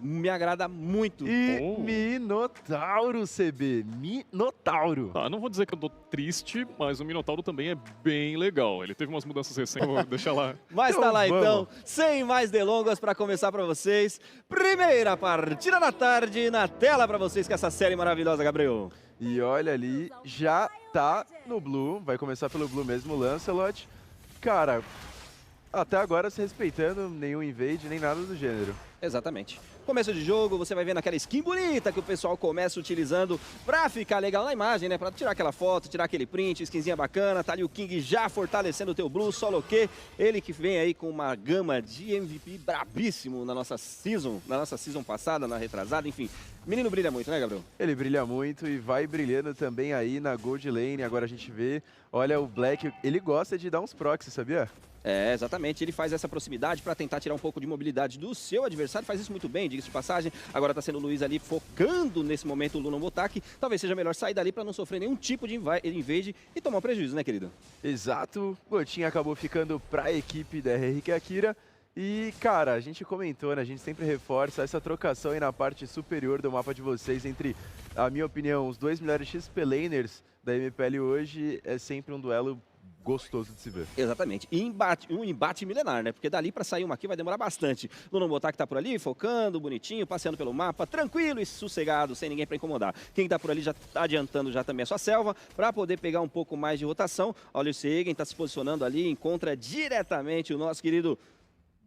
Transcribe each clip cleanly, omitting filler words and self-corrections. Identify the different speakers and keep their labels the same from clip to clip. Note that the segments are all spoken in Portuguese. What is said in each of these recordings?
Speaker 1: me agrada muito.
Speaker 2: E Minotauro, CB. Minotauro.
Speaker 3: Tá, não vou dizer que eu tô triste, mas o Minotauro também é bem legal. Ele teve umas mudanças recentes, vou deixar lá.
Speaker 1: Mas tá
Speaker 2: Então
Speaker 1: lá
Speaker 2: vamos.
Speaker 1: então, sem mais delongas para começar para vocês. Primeira partida da tarde na tela para vocês com essa série maravilhosa, Gabriel.
Speaker 2: E olha ali, já tá no Blue. Vai começar pelo Blue mesmo, o Lancelot. Cara, até agora se respeitando, nenhum invade, nem nada do gênero.
Speaker 1: Exatamente. Começo de jogo, você vai vendo aquela skin bonita que o pessoal começa utilizando pra ficar legal na imagem, né? Pra tirar aquela foto, tirar aquele print, skinzinha bacana. Tá ali o King já fortalecendo o teu Blue, solo que ele que vem aí com uma gama de MVP brabíssimo na nossa season passada, na retrasada, enfim. Menino brilha muito, né, Gabriel?
Speaker 2: Ele brilha muito e vai brilhando também aí na Gold Lane. Agora a gente vê, olha o Black, ele gosta de dar uns proxies, sabia?
Speaker 1: É, exatamente. Ele faz essa proximidade para tentar tirar um pouco de mobilidade do seu adversário. Faz isso muito bem, diga-se de passagem. Agora tá sendo o Luiz ali focando nesse momento o Luna Botak. Talvez seja melhor sair dali para não sofrer nenhum tipo de invade e tomar um prejuízo, né, querido?
Speaker 2: Exato. Gotinha acabou ficando pra equipe da RRQ Akira. E, cara, a gente comentou, né? A gente sempre reforça essa trocação aí na parte superior do mapa de vocês entre, a minha opinião, os dois melhores XP laners da MPL hoje. É sempre um duelo gostoso de se ver.
Speaker 1: Exatamente. E um embate milenar, né? Porque dali pra sair uma aqui vai demorar bastante. Luna Botak tá por ali, focando, bonitinho, passeando pelo mapa, tranquilo e sossegado, sem ninguém pra incomodar. Quem tá por ali já tá adiantando já também a sua selva, pra poder pegar um pouco mais de rotação. Olha o Segen tá se posicionando ali, encontra diretamente o nosso querido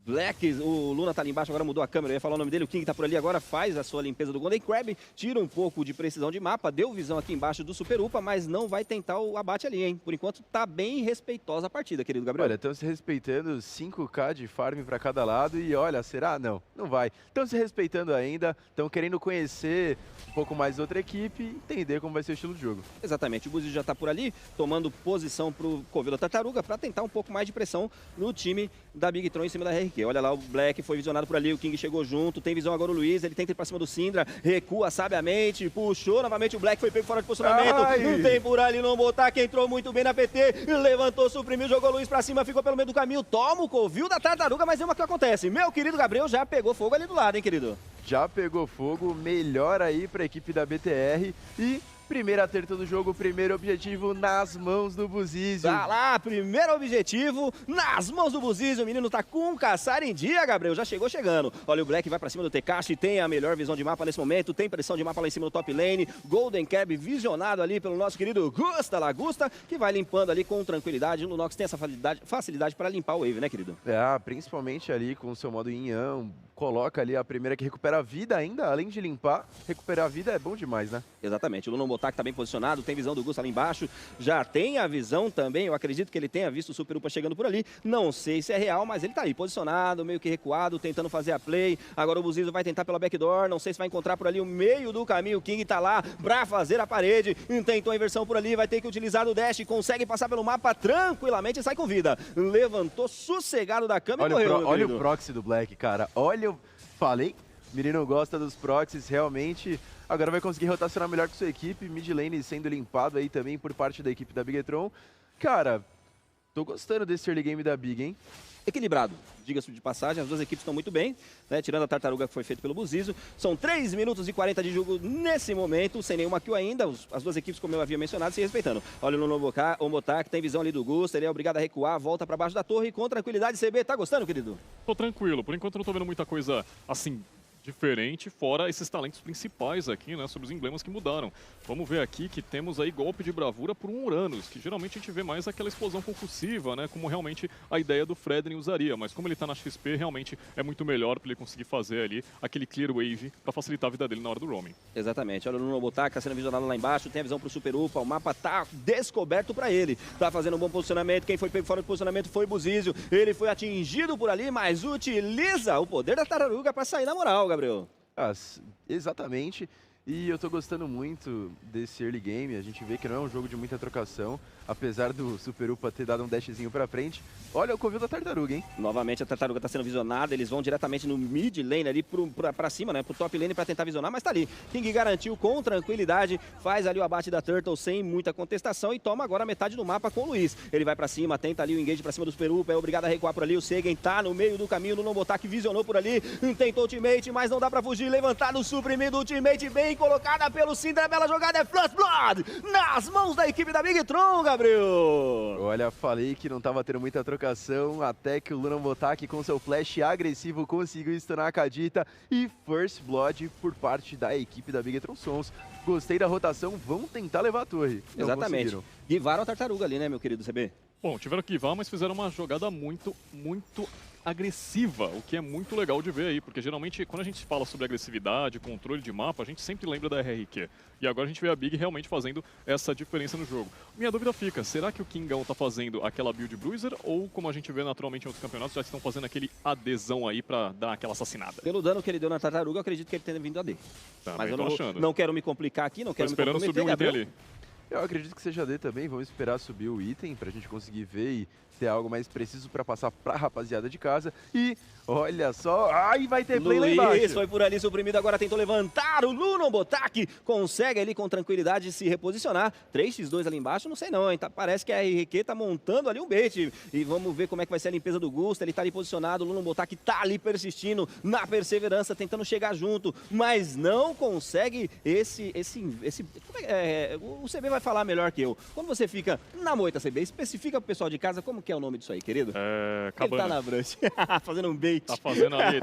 Speaker 1: Black, o Luna tá ali embaixo, agora mudou a câmera, eu ia falar o nome dele, o King tá por ali agora, faz a sua limpeza do Golden Crab, tira um pouco de precisão de mapa, deu visão aqui embaixo do Super Upa, mas não vai tentar o abate ali, hein? Por enquanto tá bem respeitosa a partida, querido Gabriel.
Speaker 2: Olha, estão se respeitando, 5k de farm pra cada lado e olha, será? Não, não vai. Estão se respeitando ainda, estão querendo conhecer um pouco mais outra equipe e entender como vai ser o estilo de jogo.
Speaker 1: Exatamente, o Buzi já tá por ali, tomando posição pro Covil Tartaruga pra tentar um pouco mais de pressão no time da Big Tron em cima da RRQ. Olha lá, o Black foi visionado por ali, o King chegou junto, tem visão agora o Luiz, ele tenta ir pra cima do Syndra, recua sabiamente, puxou novamente o Black, foi pego fora de posicionamento, não tem por ali, não botar, que entrou muito bem na PT, levantou, suprimiu, jogou o Luiz pra cima, ficou pelo meio do caminho, toma o Covil da Tartaruga, mas é uma que acontece. Meu querido Gabriel já pegou fogo ali do lado, hein, querido?
Speaker 2: Já pegou fogo, melhor aí pra equipe da BTR e primeira treta do jogo, primeiro objetivo nas mãos do Buzizio.
Speaker 1: Tá lá, primeiro objetivo nas mãos do Buzizio. O menino tá com um caçar em dia, Gabriel. Já chegou chegando. Olha, o Black vai pra cima do Tekashi, tem a melhor visão de mapa nesse momento, tem pressão de mapa lá em cima do top lane. Golden Cab visionado ali pelo nosso querido Gusta Lagusta, que vai limpando ali com tranquilidade. O Lunox tem essa facilidade para limpar o wave, né, querido?
Speaker 2: É, principalmente ali com o seu modo Yin-Yang, coloca ali a primeira que recupera a vida ainda, além de limpar, recuperar a vida é bom demais, né?
Speaker 1: Exatamente, o Luna Botak tá bem posicionado, tem visão do Gusta ali embaixo, já tem a visão também, eu acredito que ele tenha visto o Super Upa chegando por ali, não sei se é real, mas ele tá aí posicionado, meio que recuado, tentando fazer a play, agora o Buzizo vai tentar pela backdoor, não sei se vai encontrar por ali o meio do caminho, o King tá lá pra fazer a parede, tentou a inversão por ali, vai ter que utilizar o dash, consegue passar pelo mapa tranquilamente e sai com vida, levantou sossegado da cama e correu.
Speaker 2: Olha o proxy do Black, cara, olha o... Falei, menino gosta dos proxies, realmente. Agora vai conseguir rotacionar melhor com sua equipe. Mid lane sendo limpado aí também por parte da equipe da Bigetron. Cara, tô gostando desse early game da Big, hein?
Speaker 1: Equilibrado, diga-se de passagem, as duas equipes estão muito bem, né? Tirando a Tartaruga que foi feita pelo Buzizio. São 3 minutos e 40 de jogo nesse momento, sem nenhuma kill ainda, as duas equipes, como eu havia mencionado, se respeitando. Olha o Omotak, tem visão ali do Gusta, ele é obrigado a recuar, volta para baixo da torre com tranquilidade. CB, tá gostando, querido?
Speaker 3: Tô tranquilo, por enquanto eu não tô vendo muita coisa assim diferente, fora esses talentos principais aqui, né, sobre os emblemas que mudaram. Vamos ver aqui que temos aí golpe de bravura por um Uranus, que geralmente a gente vê mais aquela explosão concussiva, né, como realmente a ideia do Fredrin usaria, mas como ele tá na XP, realmente é muito melhor para ele conseguir fazer ali aquele clear wave para facilitar a vida dele na hora do roaming.
Speaker 1: Exatamente, olha o Luna Botak, tá sendo visionado lá embaixo, tem a visão pro Super Upa, o mapa tá descoberto para ele, tá fazendo um bom posicionamento, quem foi pego fora do posicionamento foi o Buzizio, ele foi atingido por ali, mas utiliza o poder da Tartaruga para sair na moral, Gabriel.
Speaker 2: Ah, exatamente. E eu tô gostando muito desse early game, a gente vê que não é um jogo de muita trocação, apesar do Super Upa ter dado um dashzinho pra frente. Olha o covil da Tartaruga, hein?
Speaker 1: Novamente a Tartaruga tá sendo visionada, eles vão diretamente no mid lane ali pra cima, né? Pro top lane pra tentar visionar, mas tá ali. King garantiu com tranquilidade, faz ali o abate da Turtle sem muita contestação e toma agora metade do mapa com o Luiz. Ele vai pra cima, tenta ali o engage pra cima do Super Upa, é obrigado a recuar por ali. O Segen tá no meio do caminho, no Lombotak visionou por ali, tentou ultimate, mas não dá pra fugir. Levantado, suprimido, ultimate bem colocada pelo Syndra, bela jogada, é Flash Blood nas mãos da equipe da Big Tron, Gabriel.
Speaker 2: Olha, falei que não tava tendo muita trocação, até que o Lombotak com seu flash agressivo conseguiu stunar a Kadita e First Blood por parte da equipe da Big Tron Sons. Gostei da rotação, vão tentar levar a torre. Não
Speaker 1: Exatamente.
Speaker 2: conseguiram.
Speaker 1: Guivaram a Tartaruga ali, né, meu querido CB?
Speaker 3: Bom, tiveram que ir, mas fizeram uma jogada muito agressiva, o que é muito legal de ver aí, porque geralmente quando a gente fala sobre agressividade, controle de mapa, a gente sempre lembra da RRQ. E agora a gente vê a Big realmente fazendo essa diferença no jogo. Minha dúvida fica, será que o Kingão tá fazendo aquela build Bruiser ou, como a gente vê naturalmente em outros campeonatos, já estão fazendo aquele adesão aí pra dar aquela assassinada?
Speaker 1: Pelo dano que ele deu na Tartaruga, eu acredito que ele tenha vindo AD.
Speaker 3: Também
Speaker 1: Mas eu
Speaker 3: tô
Speaker 1: não,
Speaker 3: achando.
Speaker 1: não quero me complicar aqui, não
Speaker 3: Tô
Speaker 1: quero me
Speaker 3: esperando subir um
Speaker 1: comprometer,
Speaker 3: item
Speaker 1: Gabriel.
Speaker 3: ali.
Speaker 2: Eu acredito que seja D também, vamos esperar subir o item pra gente conseguir ver e ter algo mais preciso pra passar pra rapaziada de casa. E olha só, ai, vai ter play lá
Speaker 1: Luiz
Speaker 2: embaixo.
Speaker 1: foi por ali suprimido, agora tentou levantar o Lombotak, consegue ali com tranquilidade se reposicionar. 3x2 ali embaixo, não sei não, hein? Parece que a RRQ tá montando ali um bait. E vamos ver como é que vai ser a limpeza do Gusta, ele tá ali posicionado, o Lombotak tá ali persistindo na perseverança, tentando chegar junto, mas não consegue o CB vai falar melhor que eu. Quando você fica na moita CB, especifica pro pessoal de casa como que é o nome disso aí, querido?
Speaker 3: É,
Speaker 1: Ele
Speaker 3: Cabana.
Speaker 1: tá na branche, fazendo um bait.
Speaker 3: Tá fazendo ali,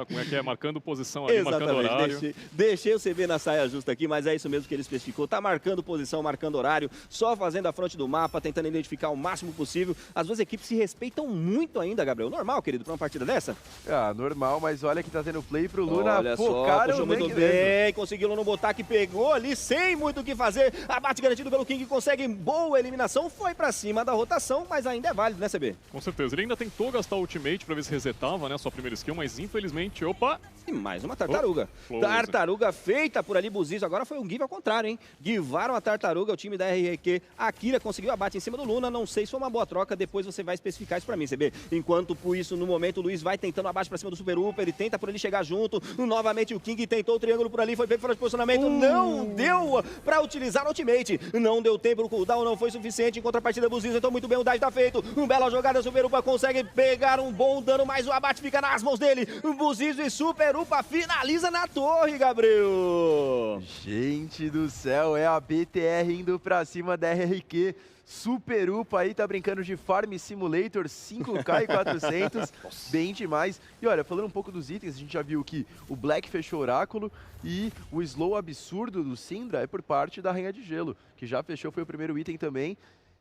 Speaker 3: como é que é? Marcando posição ali, marcando horário.
Speaker 1: Deixei o CB na saia justa aqui, mas é isso mesmo que ele especificou. Tá marcando posição, marcando horário, só fazendo a fronte do mapa, tentando identificar o máximo possível. As duas equipes se respeitam muito ainda, Gabriel. Normal, querido, pra uma partida dessa?
Speaker 2: Ah, normal, mas olha que tá tendo play pro Luna.
Speaker 1: Olha só,
Speaker 2: Focaram
Speaker 1: puxou
Speaker 2: no
Speaker 1: muito
Speaker 2: gank mesmo.
Speaker 1: bem, conseguiu no botar que pegou ali sem muito o que fazer. Abate garantido pelo King, consegue boa eliminação, foi pra cima da rotação, mas ainda é válido, né, CB?
Speaker 3: Com certeza. Ele ainda tentou gastar o ultimate pra ver se resetava, né, a sua primeira skill, mas infelizmente, opa!
Speaker 1: E mais uma Tartaruga.
Speaker 3: Close.
Speaker 1: Tartaruga feita por ali, Buzizo. Agora foi um give ao contrário, hein? Givaram a Tartaruga, o time da RRQ. A Akira conseguiu abate em cima do Luna. Não sei se foi uma boa troca, depois você vai especificar isso pra mim, CB. Enquanto por isso, no momento, o Luiz vai tentando abate pra cima do Super Upa. Ele tenta por ele chegar junto. Novamente o King tentou o triângulo por ali, foi pego fora de posicionamento. Não deu pra utilizar o ultimate. Não deu tempo, o cooldown não foi suficiente. Em contrapartida, Buzizo. Então muito bem, o dash tá feito. Uma bela jogada, o Super Upa consegue pegar um bom dano, mas o abate fica nas mãos dele. Buzizo e Super Upa finaliza na torre, Gabriel.
Speaker 2: Gente do céu, é a BTR indo pra cima da RRQ. Super Upa aí tá brincando de Farm Simulator 5K e 400, bem demais. E olha, falando um pouco dos itens, a gente já viu que o Black fechou o Oráculo e o slow absurdo do Syndra é por parte da Rainha de Gelo, que já fechou, foi o primeiro item também.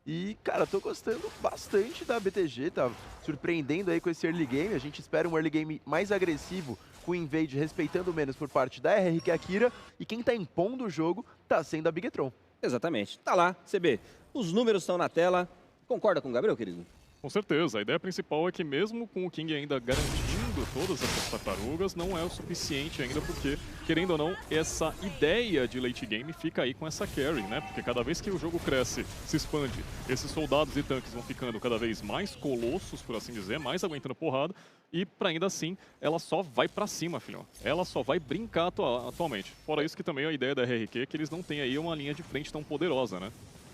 Speaker 2: E, cara, tô gostando bastante da BTG, tá surpreendendo aí com esse early game. A gente espera um early game mais agressivo, com o invade respeitando menos por parte da RRQ Akira. E quem tá impondo o jogo tá sendo a Big Tron.
Speaker 1: Exatamente. Tá lá, CB. Os números estão na tela. Concorda com o Gabriel, querido?
Speaker 3: Com certeza. A ideia principal é que mesmo com o King ainda garantindo todas essas tartarugas, não é o suficiente ainda, porque, querendo ou não, essa ideia de late game fica aí com essa carry, né? Porque cada vez que o jogo cresce, se expande, esses soldados e tanques vão ficando cada vez mais colossos, por assim dizer, mais aguentando porrada, e pra ainda assim, ela só vai pra cima, filhão. Ela só vai brincar atualmente. Fora isso que também a ideia da RRQ é que eles não têm aí uma linha de frente tão poderosa, né?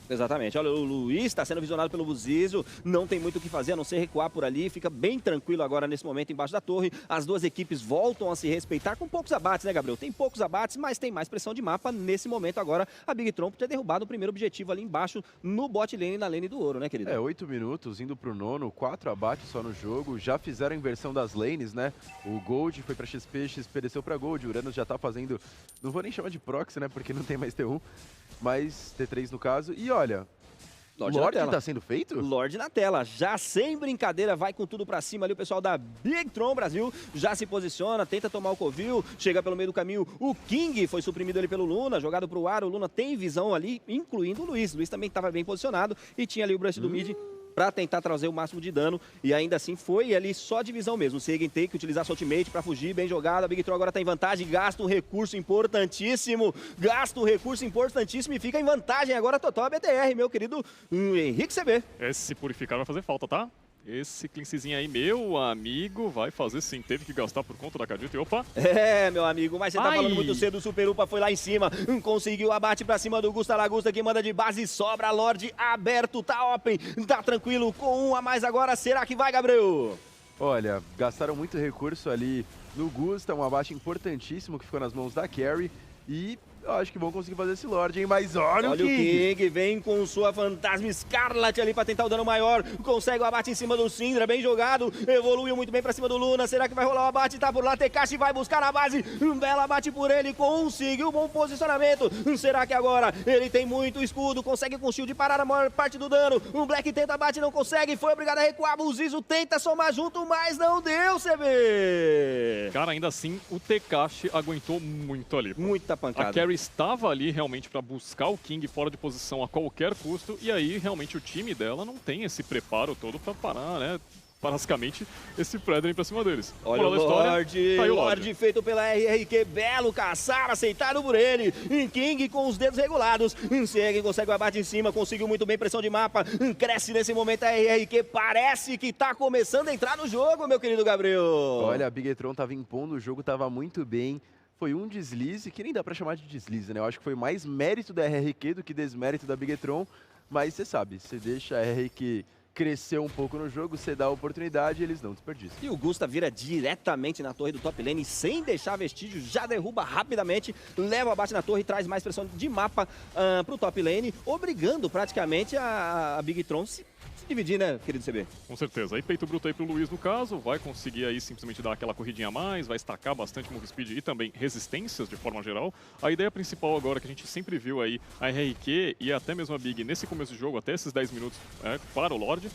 Speaker 1: Exatamente. Olha, o Luiz está sendo visionado pelo Buzizo, não tem muito o que fazer, a não ser recuar por ali, fica bem tranquilo agora nesse momento embaixo da torre. As duas equipes voltam a se respeitar com poucos abates, né, Gabriel? Tem poucos abates, mas tem mais pressão de mapa nesse momento agora. A Big Tron ter derrubado o primeiro objetivo ali embaixo no bot lane, na lane do ouro, né, querido?
Speaker 2: 8 minutos, indo pro nono, 4 abates só no jogo, já fizeram a inversão das lanes, né? O Gold foi pra XP, XP desceu pra Gold, o Uranus já tá fazendo, não vou nem chamar de proxy, né, porque não tem mais T1, mas T3 no caso, e olha...
Speaker 1: Lorde
Speaker 2: tá sendo feito?
Speaker 1: Lorde na tela, já sem brincadeira, vai com tudo pra cima ali, o pessoal da Big Tron Brasil já se posiciona, tenta tomar o covil, chega pelo meio do caminho, o King foi suprimido ali pelo Luna, jogado pro ar, o Luna tem visão ali, incluindo o Luiz também estava bem posicionado e tinha ali o brush do mid. para tentar trazer o máximo de dano, e ainda assim foi ali só divisão mesmo. O Segen tem que utilizar sua ultimate para fugir, bem jogado, a Big Tron agora tá em vantagem, gasta um recurso importantíssimo e fica em vantagem agora total a BTR, meu querido Henrique CB.
Speaker 3: Esse purificar vai fazer falta, tá? Esse cleansezinho aí, meu amigo, vai fazer sim. Teve que gastar por conta da Kadita e opa.
Speaker 1: É, meu amigo, mas você tá falando muito cedo. O Super Upa foi lá em cima, conseguiu abate pra cima do Gusta Lagusta, que manda de base, sobra Lorde aberto, tá open, tá tranquilo, com um a mais agora. Será que vai, Gabriel?
Speaker 2: Olha, gastaram muito recurso ali no Gusta, um abate importantíssimo que ficou nas mãos da Carry. E eu acho que vão conseguir fazer esse Lorde, hein? Mas olha o
Speaker 1: King vem com sua Fantasma Scarlet ali pra tentar o dano maior. Consegue o abate em cima do Syndra, bem jogado. Evoluiu muito bem pra cima do Luna. Será que vai rolar o abate? Tá por lá, Tekashi vai buscar na base. Um belo abate por ele, conseguiu um bom posicionamento. Será que agora ele tem muito escudo? Consegue com o shield parar a maior parte do dano. O Black tenta abate, não consegue. Foi obrigado a recuar. O Zizo tenta somar junto, mas não deu, CB.
Speaker 3: Cara, ainda assim, o Tekashi aguentou muito ali.
Speaker 1: Muita pancada.
Speaker 3: A Carry estava ali realmente para buscar o King fora de posição a qualquer custo, e aí realmente o time dela não tem esse preparo todo para parar, né? Basicamente, esse Fredrin pra cima deles.
Speaker 1: Olha o Lorde feito pela RRQ, belo caçar, aceitado por ele. King com os dedos regulados, segue, consegue o abate em cima, conseguiu muito bem pressão de mapa, cresce nesse momento a RRQ, parece que tá começando a entrar no jogo, meu querido Gabriel.
Speaker 2: Olha, a Bigetron tava impondo o jogo, tava muito bem. Foi um deslize, que nem dá pra chamar de deslize, né? Eu acho que foi mais mérito da RRQ do que desmérito da Bigetron, mas você sabe, você deixa a RRQ crescer um pouco no jogo, você dá a oportunidade e eles não desperdiçam.
Speaker 1: E o Gusta vira diretamente na torre do top lane, sem deixar vestígio, já derruba rapidamente, leva o abate na torre e traz mais pressão de mapa pro top lane, obrigando praticamente a Big Tron se dividir, né, querido CB?
Speaker 3: Com certeza. Aí peito bruto aí pro Luiz, no caso, vai conseguir aí simplesmente dar aquela corridinha a mais, vai estacar bastante move speed e também resistências de forma geral. A ideia principal agora que a gente sempre viu aí, a RRQ e até mesmo a Big nesse começo do jogo, até esses 10 minutos para o Lorde,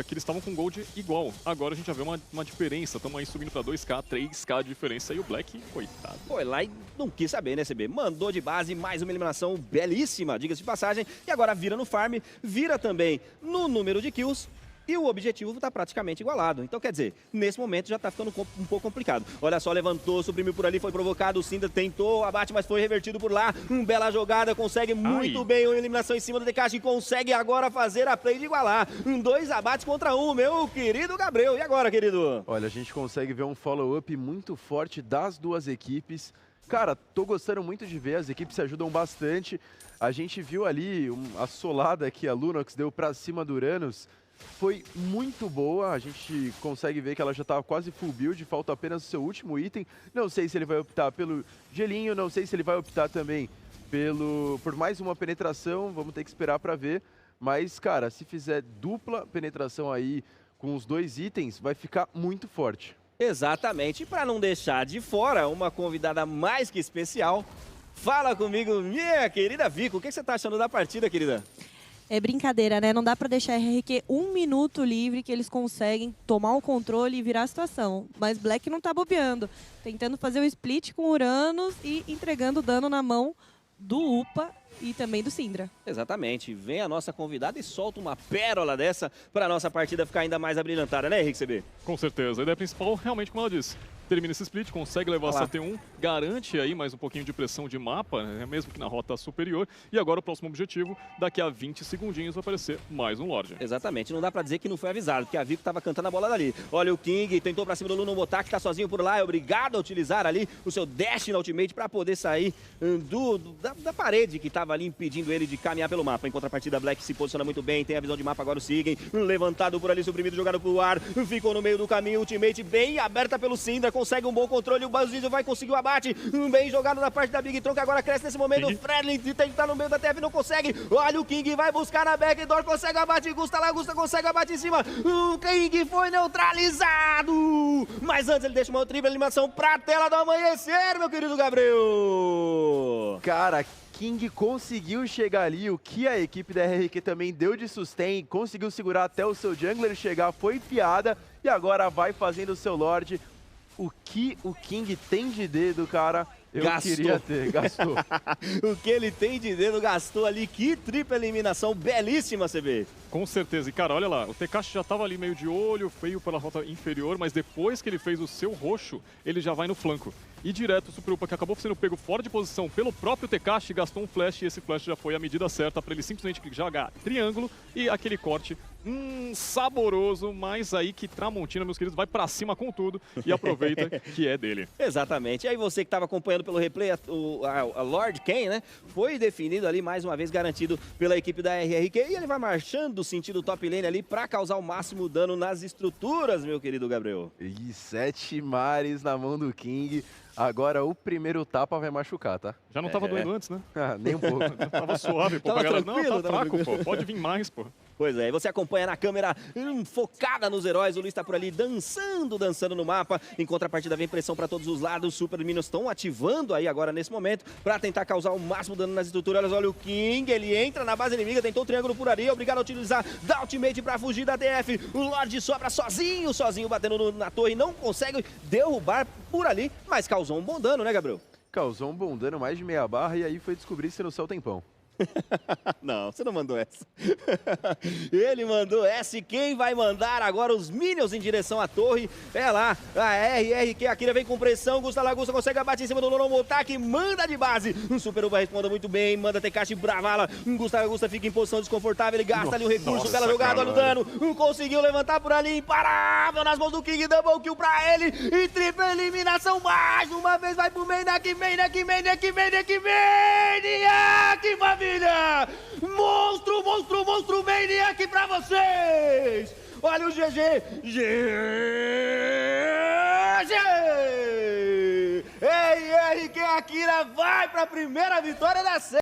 Speaker 3: que eles estavam com gold igual. Agora a gente já vê uma diferença, estamos aí subindo para 2k, 3k de diferença e o Black, coitado.
Speaker 1: Foi lá e não quis saber, né, CB? Mandou de base, mais uma eliminação belíssima, diga-se de passagem, e agora vira no farm, vira também no número de kills, e o objetivo está praticamente igualado. Então, quer dizer, nesse momento já está ficando um pouco complicado. Olha só, levantou, suprimiu por ali, foi provocado, o Syndra tentou o abate, mas foi revertido por lá. Bela jogada, consegue muito bem a eliminação em cima do Tekashi, consegue agora fazer a play de igualar. 2 abates contra 1, meu querido Gabriel. E agora, querido?
Speaker 2: Olha, a gente consegue ver um follow-up muito forte das duas equipes. Cara, tô gostando muito de ver, as equipes se ajudam bastante. A gente viu ali a solada que a Lunox deu pra cima do Uranus. Foi muito boa, a gente consegue ver que ela já tá quase full build, falta apenas o seu último item. Não sei se ele vai optar pelo gelinho, não sei se ele vai optar também por mais uma penetração, vamos ter que esperar pra ver. Mas, cara, se fizer dupla penetração aí com os 2 itens, vai ficar muito forte.
Speaker 1: Exatamente, e para não deixar de fora uma convidada mais que especial, fala comigo, minha querida Vico, o que você tá achando da partida, querida?
Speaker 4: É brincadeira, né? Não dá pra deixar a RRQ 1 minuto livre que eles conseguem tomar o controle e virar a situação. Mas Black não tá bobeando, tentando fazer o split com Uranus e entregando dano na mão do Upa e também do Syndra.
Speaker 1: Exatamente, vem a nossa convidada e solta uma pérola dessa para a nossa partida ficar ainda mais abrilhantada, né, Henrique CB?
Speaker 3: Com certeza, a ideia principal, realmente, como ela disse, termina esse split, consegue levar essa T1, garante aí mais um pouquinho de pressão de mapa, né, mesmo que na rota superior, e agora o próximo objetivo, daqui a 20 segundinhos vai aparecer mais um Lorde.
Speaker 1: Exatamente, não dá pra dizer que não foi avisado, porque a Vico tava cantando a bola dali. Olha o King, tentou pra cima do Luna Botak, que tá sozinho por lá, é obrigado a utilizar ali o seu dash na ultimate pra poder sair da parede que tava ali impedindo ele de caminhar pelo mapa. Em contrapartida, Black se posiciona muito bem, tem a visão de mapa, agora o Sigem, levantado por ali, suprimido, jogado pro ar, ficou no meio do caminho, ultimate bem aberta pelo Syndra, consegue um bom controle, o Bazizo vai conseguir o abate, bem jogado na parte da Big Tron, que agora cresce nesse momento, o Fredlin tenta estar no meio da TF, não consegue, olha o King, vai buscar na backdoor, consegue o abate, Gusta Lagusta consegue o abate em cima, o King foi neutralizado, mas antes ele deixa uma tripla eliminação pra tela do amanhecer, meu querido Gabriel.
Speaker 2: Cara, King conseguiu chegar ali, o que a equipe da RRQ também deu de sustain, conseguiu segurar até o seu jungler chegar, foi piada, e agora vai fazendo o seu Lorde. O que o King tem de dedo, cara, eu
Speaker 1: Gastou.
Speaker 2: queria ter. Gastou.
Speaker 1: O que ele tem de dedo gastou ali. Que tripla eliminação belíssima, CB.
Speaker 3: Com certeza. E, cara, olha lá, o Tekashi já tava ali meio de olho, feio pela rota inferior, mas depois que ele fez o seu roxo, ele já vai no flanco. E direto o Super Upa, que acabou sendo pego fora de posição pelo próprio Tekashi, gastou um flash e esse flash já foi a medida certa para ele simplesmente jogar triângulo e aquele corte saboroso, mas aí que Tramontina, meus queridos, vai pra cima com tudo e aproveita que é dele.
Speaker 1: Exatamente. E aí você que estava acompanhando pelo replay, a Lord Ken, né? Foi definido ali, mais uma vez garantido pela equipe da RRQ. E ele vai marchando sentido top lane ali para causar o máximo dano nas estruturas, meu querido Gabriel.
Speaker 2: E 7 mares na mão do King. Agora o primeiro tapa vai machucar, tá?
Speaker 3: Já não tava doendo antes, né?
Speaker 2: Ah, nem um pouco.
Speaker 3: Tava suave, pô.
Speaker 1: Tava
Speaker 3: A galera, não,
Speaker 1: tranquilo,
Speaker 3: tá
Speaker 1: tava
Speaker 3: fraco,
Speaker 1: tranquilo.
Speaker 3: pô. Pode vir mais, pô.
Speaker 1: Pois é, e você acompanha na câmera focada nos heróis, o Luiz tá por ali dançando no mapa. Em contrapartida vem pressão para todos os lados, os Super Minions estão ativando aí agora nesse momento para tentar causar o máximo dano nas estruturas. Olha o King, ele entra na base inimiga, tentou o triângulo por ali, obrigado a utilizar da ultimate para fugir da TF. O Lorde sobra sozinho batendo na torre, não consegue derrubar por ali, mas causou um bom dano, né, Gabriel?
Speaker 2: Causou um bom dano, mais de meia barra, e aí foi descobrir se no céu tem pão.
Speaker 1: Não, você não mandou essa. Ele mandou essa e quem vai mandar agora os Minions em direção à torre é lá, a RRQ. A Kira vem com pressão, Gusta Lagusta consegue abater em cima do Nonomotak, manda de base. Um Super Uva responde muito bem, manda Tekashi bravala. Gusta Lagusta fica em posição desconfortável, ele gasta ali o recurso, bela jogada, olha o dano. Conseguiu levantar por ali, imparável nas mãos do King, double kill pra ele e tripla eliminação mais uma vez, vai pro Maniac, que família! Monstro Maniac pra vocês! Olha o GG! GG! RRQ Akira vai pra primeira vitória da série!